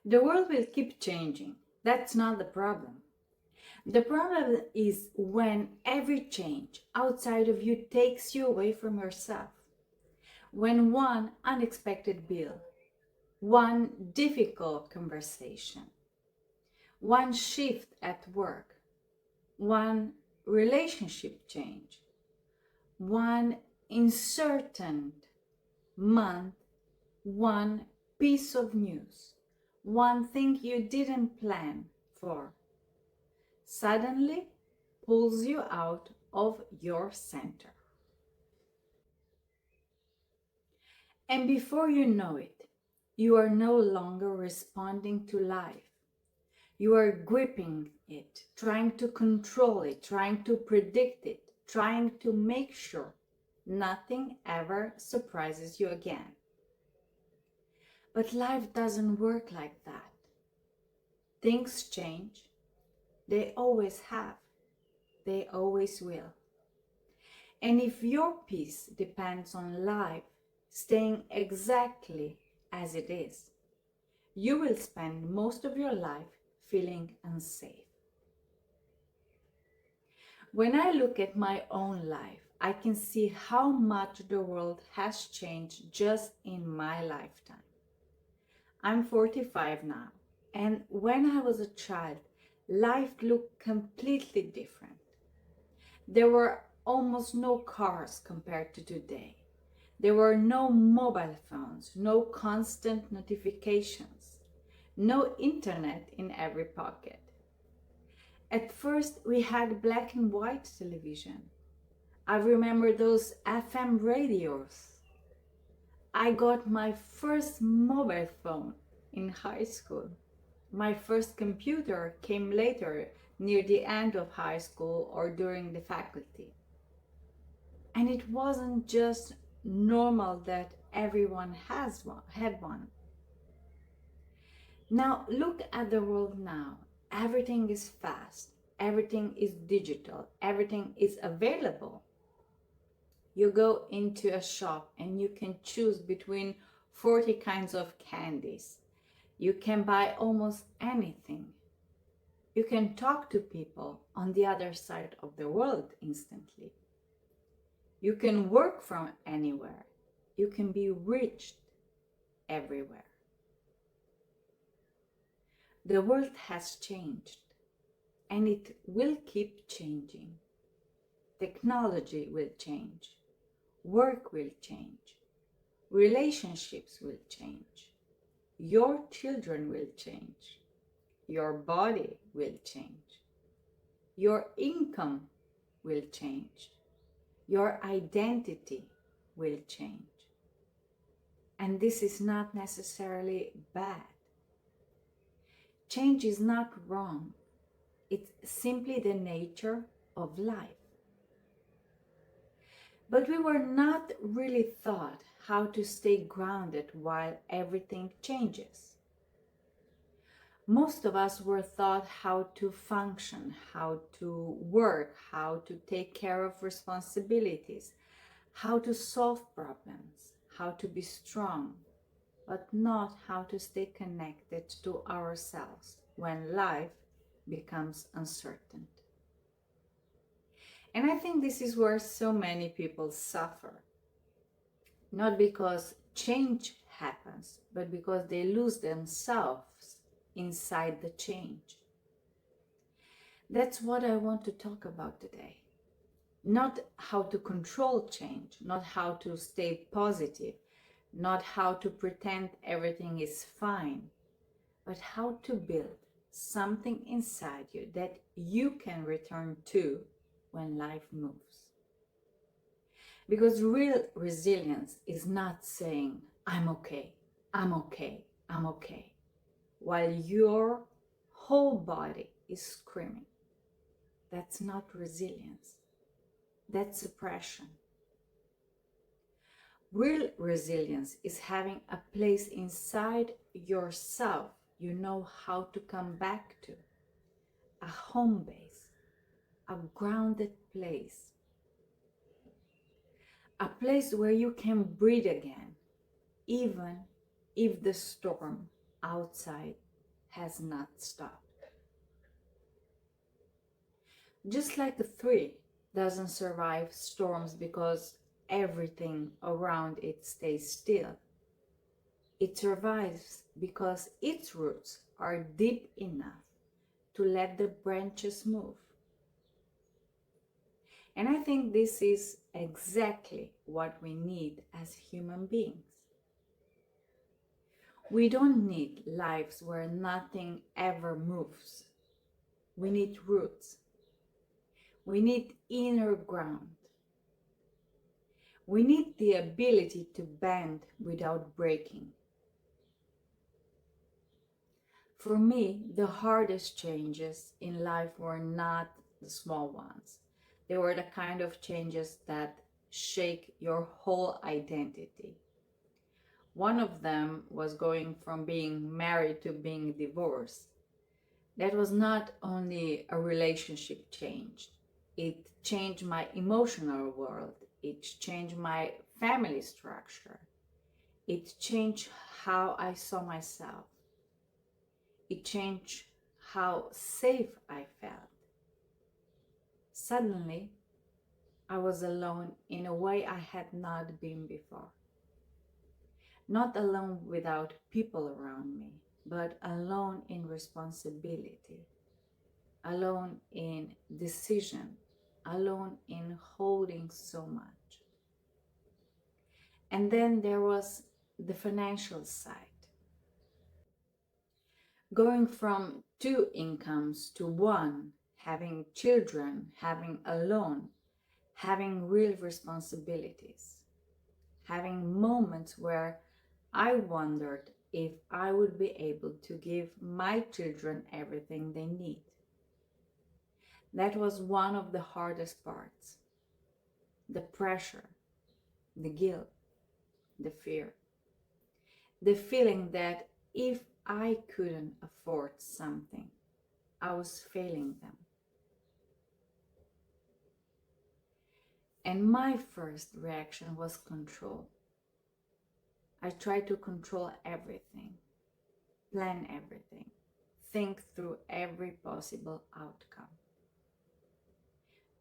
The world will keep changing. That's not the problem. The problem is when every change outside of you takes you away from yourself. When one unexpected bill, one difficult conversation, one shift at work, one relationship change, one uncertain month, one piece of news, one thing you didn't plan for, suddenly pulls you out of your center. And before you know it, you are no longer responding to life. You are gripping it, trying to control it, trying to predict it, trying to make sure nothing ever surprises you again. But life doesn't work like that. Things change. They always have. They always will. And if your peace depends on life staying exactly as it is, you will spend most of your life feeling unsafe. When I look at my own life, I can see how much the world has changed just in my lifetime. I'm 45 now, and when I was a child, life looked completely different. There were almost no cars compared to today. There were no mobile phones, no constant notifications, no internet in every pocket. At first, we had black and white television. I remember those FM radios. I got my first mobile phone in high school. My first computer came later, near the end of high school or during the faculty. And it wasn't just normal that everyone had one. Now look at the world now. Everything is fast. Everything is digital. Everything is available. You go into a shop and you can choose between 40 kinds of candies. You can buy almost anything. You can talk to people on the other side of the world instantly. You can work from anywhere. You can be reached everywhere. The world has changed and it will keep changing. Technology will change. Work will change. Relationships will change. Your children will change. Your body will change. Your income will change. Your identity will change. And this is not necessarily bad. Change is not wrong. It's simply the nature of life. But we were not really taught how to stay grounded while everything changes. Most of us were taught how to function, how to work, how to take care of responsibilities, how to solve problems, how to be strong, but not how to stay connected to ourselves when life becomes uncertain. And I think this is where so many people suffer. Not because change happens, but because they lose themselves inside the change. That's what I want to talk about today. Not how to control change, not how to stay positive, not how to pretend everything is fine, but how to build something inside you that you can return to when life moves. Because real resilience is not saying, I'm okay, I'm okay, I'm okay, while your whole body is screaming. That's not resilience. That's suppression. Real resilience is having a place inside yourself you know how to come back to, a home base, a grounded place, a place where you can breathe again, even if the storm outside has not stopped. Just like a tree doesn't survive storms because everything around it stays still. It survives because its roots are deep enough to let the branches move. And I think this is exactly what we need as human beings. We don't need lives where nothing ever moves. We need roots. We need inner ground. We need the ability to bend without breaking. For me, the hardest changes in life were not the small ones. They were the kind of changes that shake your whole identity. One of them was going from being married to being divorced. That was not only a relationship change, it changed my emotional world, it changed my family structure, it changed how I saw myself, it changed how safe I felt. Suddenly, I was alone in a way I had not been before. Not alone without people around me, but alone in responsibility, alone in decision, alone in holding so much. And then there was the financial side. Going from two incomes to one, having children, having a loan, having real responsibilities, having moments where I wondered if I would be able to give my children everything they need. That was one of the hardest parts. The pressure, the guilt, the fear. The feeling that if I couldn't afford something, I was failing them. And my first reaction was control. I tried to control everything, plan everything, think through every possible outcome,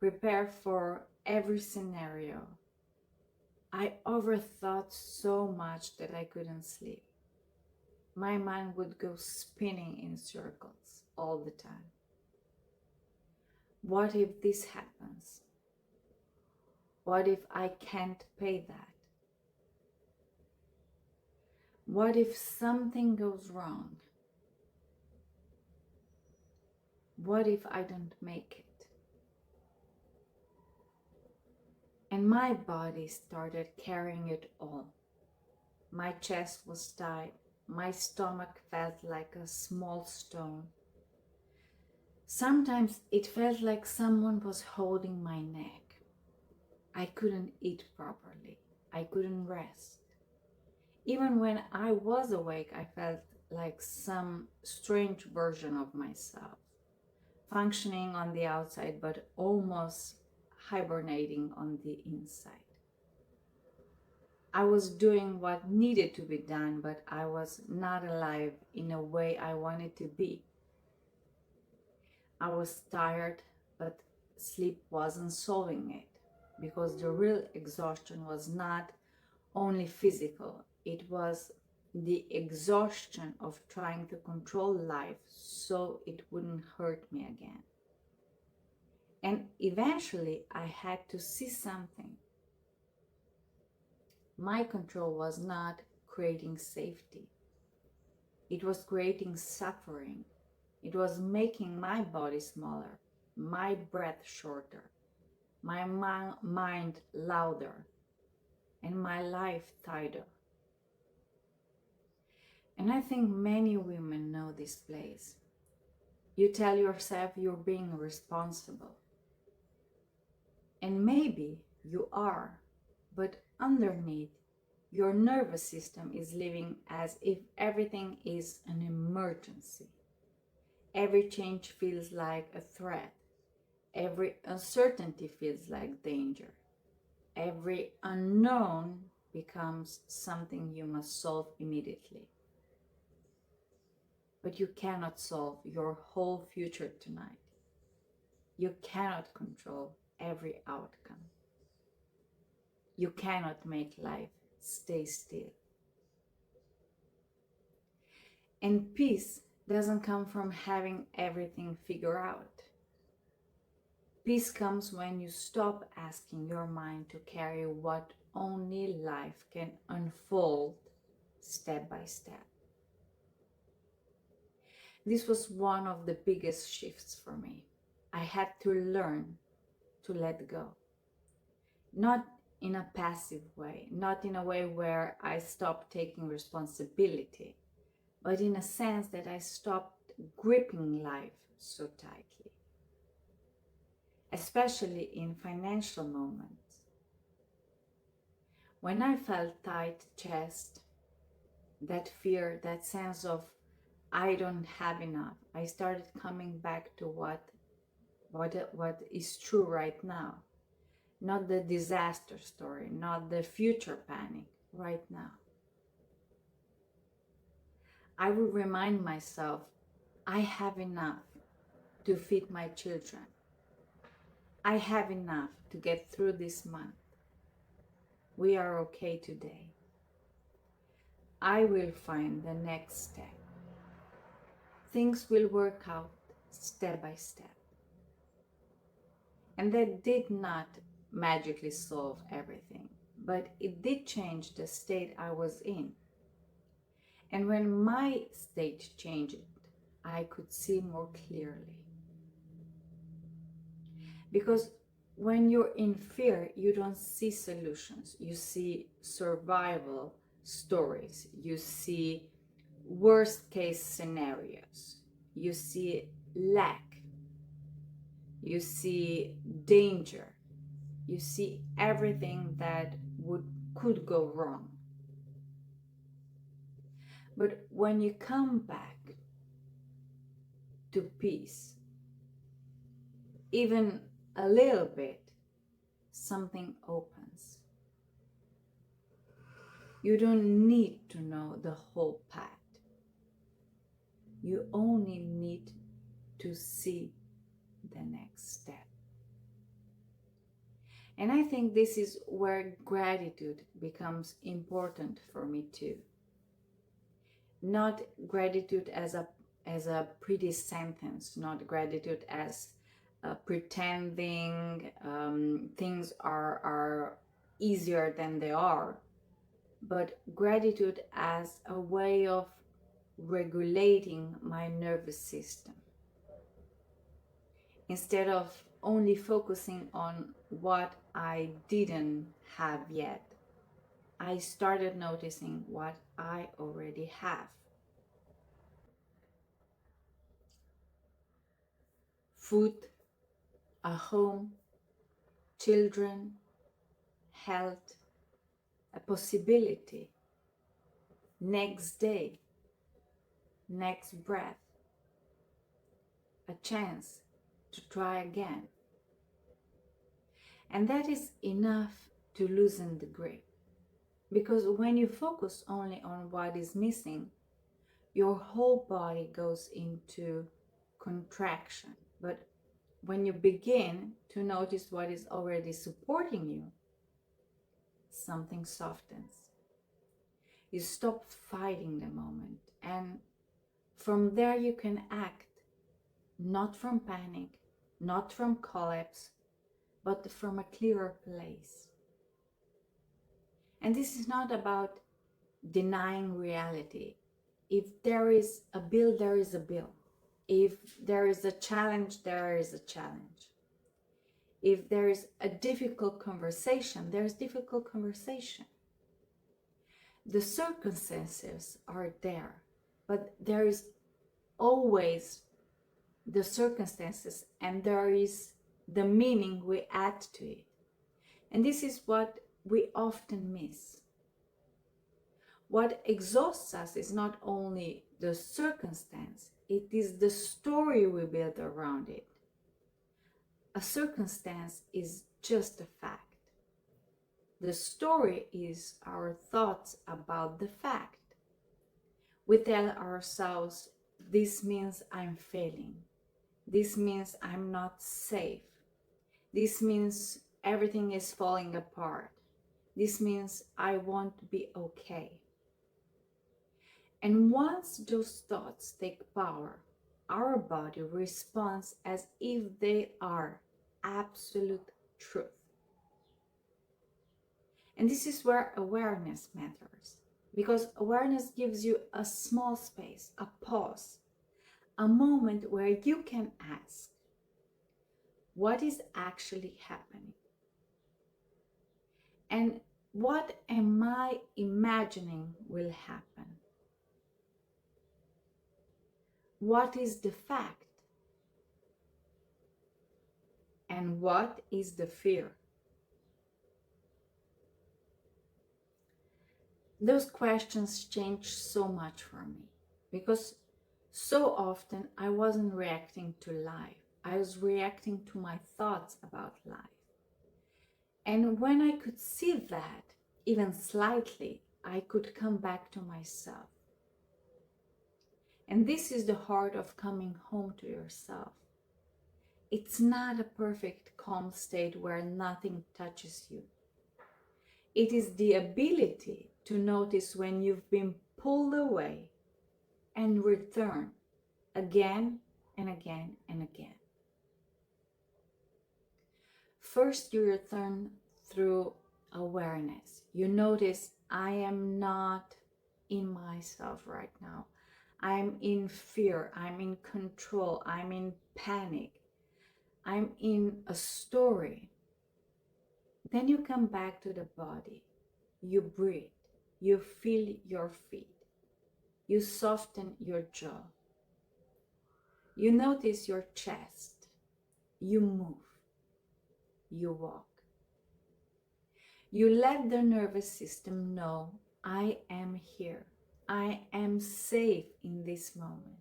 prepare for every scenario. I overthought so much that I couldn't sleep. My mind would go spinning in circles all the time. What if this happens? What if I can't pay that? What if something goes wrong? What if I don't make it? And my body started carrying it all. My chest was tight. My stomach felt like a small stone. Sometimes it felt like someone was holding my neck. I couldn't eat properly. I couldn't rest. Even when I was awake, I felt like some strange version of myself, functioning on the outside but almost hibernating on the inside. I was doing what needed to be done, but I was not alive in a way I wanted to be. I was tired, but sleep wasn't solving it, because the real exhaustion was not only physical, it was the exhaustion of trying to control life so it wouldn't hurt me again. And eventually I had to see something. My control was not creating safety. It was creating suffering. It was making my body smaller, my breath shorter, my mind louder, and my life tighter. And I think many women know this place. You tell yourself you're being responsible. And maybe you are, but underneath, your nervous system is living as if everything is an emergency. Every change feels like a threat. Every uncertainty feels like danger. Every unknown becomes something you must solve immediately. but you cannot solve your whole future tonight. You cannot control every outcome. You cannot make life stay still. And peace doesn't come from having everything figured out. Peace comes when you stop asking your mind to carry what only life can unfold step by step. This was one of the biggest shifts for me. I had to learn to let go. Not in a passive way, not in a way where I stopped taking responsibility, but in a sense that I stopped gripping life so tightly, especially in financial moments. When I felt tight chest, that fear, that sense of I don't have enough, I started coming back to what is true right now. Not the disaster story, not the future panic, right now. I will remind myself, I have enough to feed my children. I have enough to get through this month. We are okay today. I will find the next step. Things will work out step by step. And that did not magically solve everything, but it did change the state I was in. And when my state changed, I could see more clearly. Because when you're in fear, you don't see solutions. You see survival stories. You see worst case scenarios. You see lack. You see danger. You see everything that could go wrong. But when you come back to peace, even a little bit, something opens. You don't need to know the whole path. You only need to see the next step. And I think this is where gratitude becomes important for me too. Not gratitude as a pretty sentence, not gratitude as pretending things are easier than they are, but gratitude as a way of regulating my nervous system. Instead of only focusing on what I didn't have yet, I started noticing what I already have. Food, a home, children, health, a possibility, next day, next breath, a chance to try again. And that is enough to loosen the grip. Because when you focus only on what is missing, your whole body goes into contraction. But when you begin to notice what is already supporting you, something softens. You stop fighting the moment, and from there you can act, not from panic, not from collapse, but from a clearer place. And this is not about denying reality. If there is a bill, there is a bill. If there is a challenge, there is a challenge. If there is a difficult conversation, there is difficult conversation. The circumstances are there, but there is always the circumstances, and there is the meaning we add to it. And this is what we often miss. What exhausts us is not only the circumstance, it is the story we build around it. A circumstance is just a fact. The story is our thoughts about the fact. We tell ourselves This means I'm failing. This means I'm not safe. This means everything is falling apart. This means I won't be okay. And once those thoughts take power, our body responds as if they are absolute truth. And this is where awareness matters, because awareness gives you a small space, a pause, a moment where you can ask, what is actually happening? And what am I imagining will happen? What is the fact? And what is the fear? Those questions changed so much for me, because so often I wasn't reacting to life. I was reacting to my thoughts about life. And when I could see that, even slightly, I could come back to myself. And this is the heart of coming home to yourself. It's not a perfect calm state where nothing touches you. It is the ability to notice when you've been pulled away and return again and again and again. First, you return through awareness. You notice, I am not in myself right now. I'm in fear. I'm in control. I'm in panic. I'm in a story. Then you come back to the body. You breathe. You feel your feet. You soften your jaw. You notice your chest. You move. You walk. You let the nervous system know, I am here. I am safe in this moment.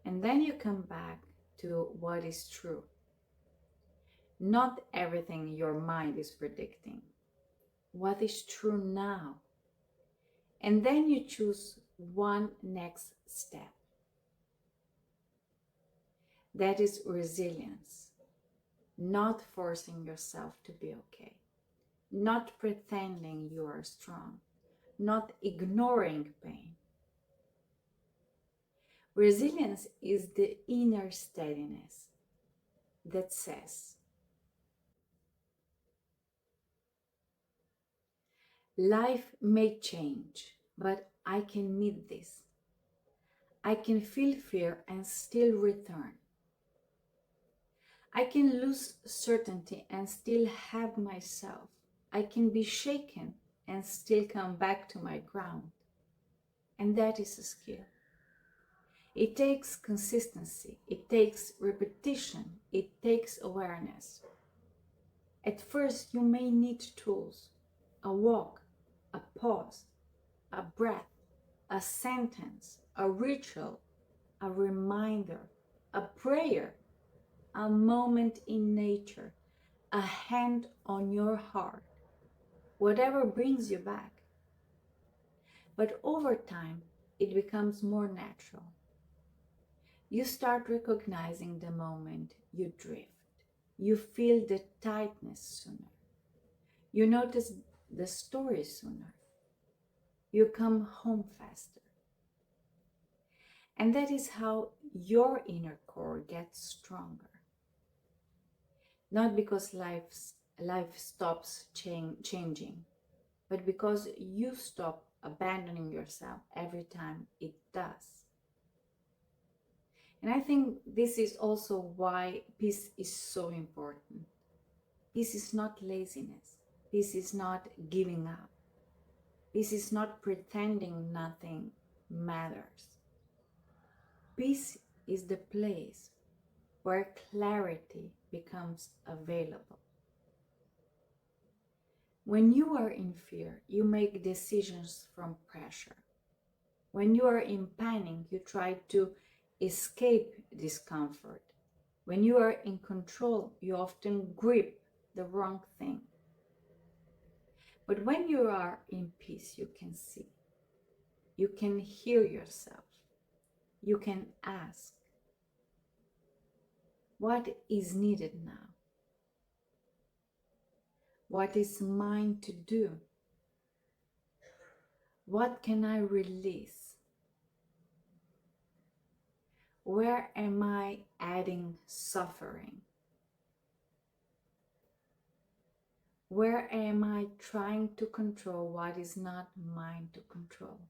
And then you come back to what is true. Not everything your mind is predicting. What is true now? And then you choose one next step. That is resilience. Not forcing yourself to be okay. Not pretending you are strong. Not ignoring pain. Resilience is the inner steadiness that says, life may change, but I can meet this. I can feel fear and still return. I can lose certainty and still have myself. I can be shaken and still come back to my ground. And that is a skill. It takes consistency. It takes repetition. It takes awareness. At first, you may need tools, a walk, a pause, a breath, a sentence, a ritual, a reminder, a prayer, a moment in nature, a hand on your heart, whatever brings you back. But over time, it becomes more natural. You start recognizing the moment you drift. You feel the tightness sooner. You notice the story sooner. You come home faster. And that is how your inner core gets stronger. Not because life stops changing, but because you stop abandoning yourself every time it does. And I think this is also why peace is so important. Peace is not laziness. Peace is not giving up. Peace is not pretending nothing matters. Peace is the place where clarity becomes available. When you are in fear, you make decisions from pressure. When you are in panic, you try to escape discomfort. When you are in control, you often grip the wrong thing. But when you are in peace, you can see. You can hear yourself. you can ask, what is needed now? What is mine to do? What can I release? Where am I adding suffering? Where am I trying to control what is not mine to control?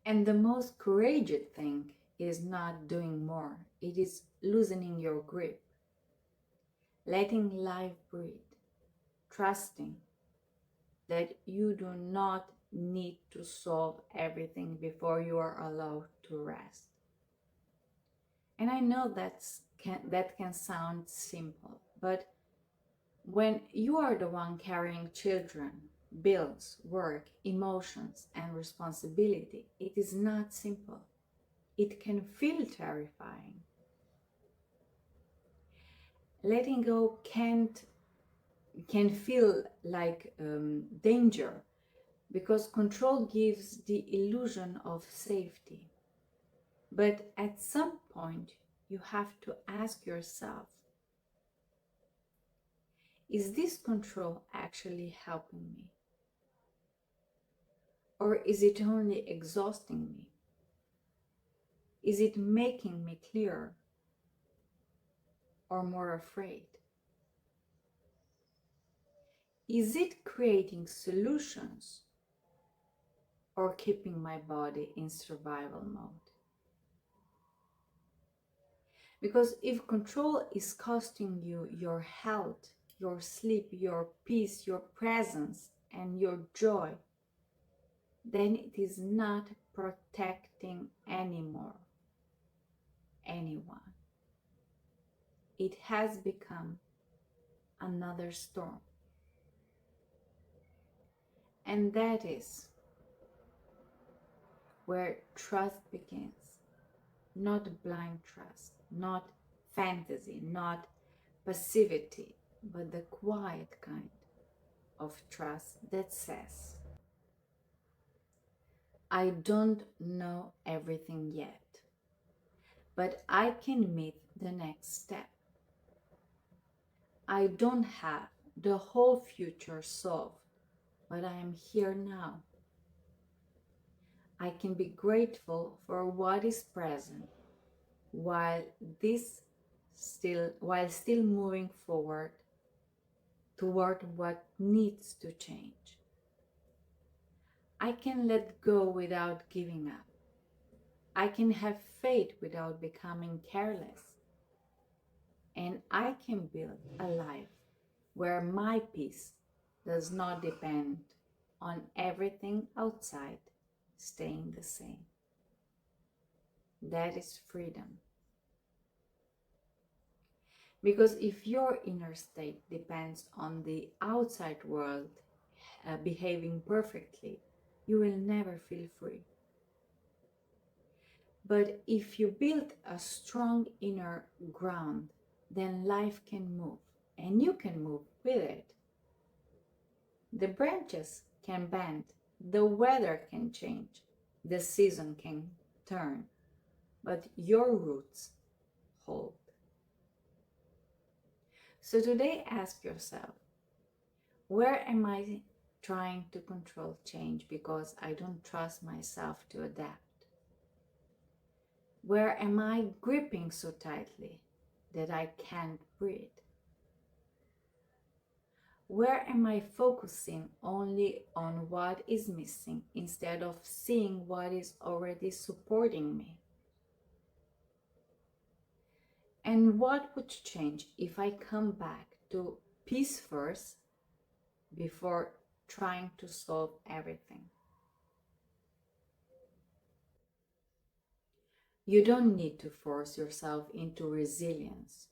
And the most courageous thing is not doing more. It is loosening your grip, letting life breathe, trusting that you do not need to solve everything before you are allowed to rest. And I know that can sound simple, but when you are the one carrying children, bills, work, emotions, and responsibility, it is not simple. It can feel terrifying. Letting go can feel like danger, because control gives the illusion of safety. But at some point, you have to ask yourself, is this control actually helping me? Or is it only exhausting me? Is it making me clearer or more afraid? Is it creating solutions or keeping my body in survival mode? Because if control is costing you your health, your sleep, your peace, your presence, and your joy, then it is not protecting anymore anyone. It has become another storm. And that is where trust begins. Not blind trust, not fantasy, not passivity, but the quiet kind of trust that says, I don't know everything yet, but I can meet the next step. I don't have the whole future solved, but I am here now. I can be grateful for what is present while still moving forward toward what needs to change. I can let go without giving up. I can have faith without becoming careless. And I can build a life where my peace does not depend on everything outside staying the same. That is freedom. Because if your inner state depends on the outside world behaving perfectly, you will never feel free. But if you build a strong inner ground, then life can move, and you can move with it. The branches can bend, the weather can change, the season can turn, but your roots hold. So today ask yourself, where am I trying to control change because I don't trust myself to adapt? Where am I gripping so tightly that I can't breathe? Where am I focusing only on what is missing instead of seeing what is already supporting me? And what would change if I come back to peace first before trying to solve everything? You don't need to force yourself into resilience.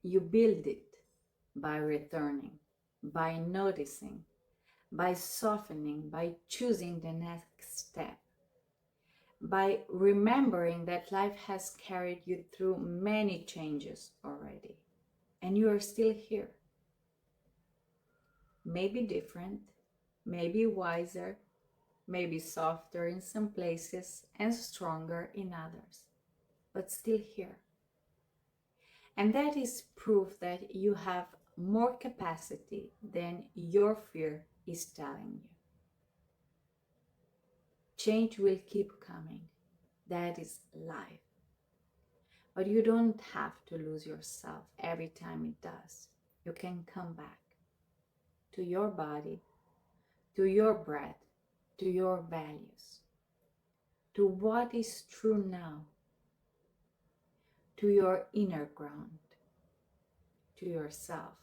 You build it by returning, by noticing, by softening, by choosing the next step, by remembering that life has carried you through many changes already, and you are still here. Maybe different, maybe wiser, maybe softer in some places and stronger in others, but still here. And that is proof that you have more capacity than your fear is telling you. Change will keep coming. That is life. But you don't have to lose yourself every time it does. You can come back to your body, to your breath, to your values, to what is true now, to your inner ground, to yourself.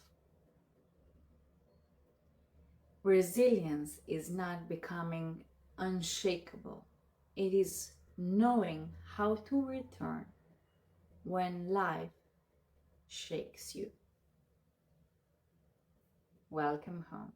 Resilience is not becoming unshakable. It is knowing how to return when life shakes you. Welcome home.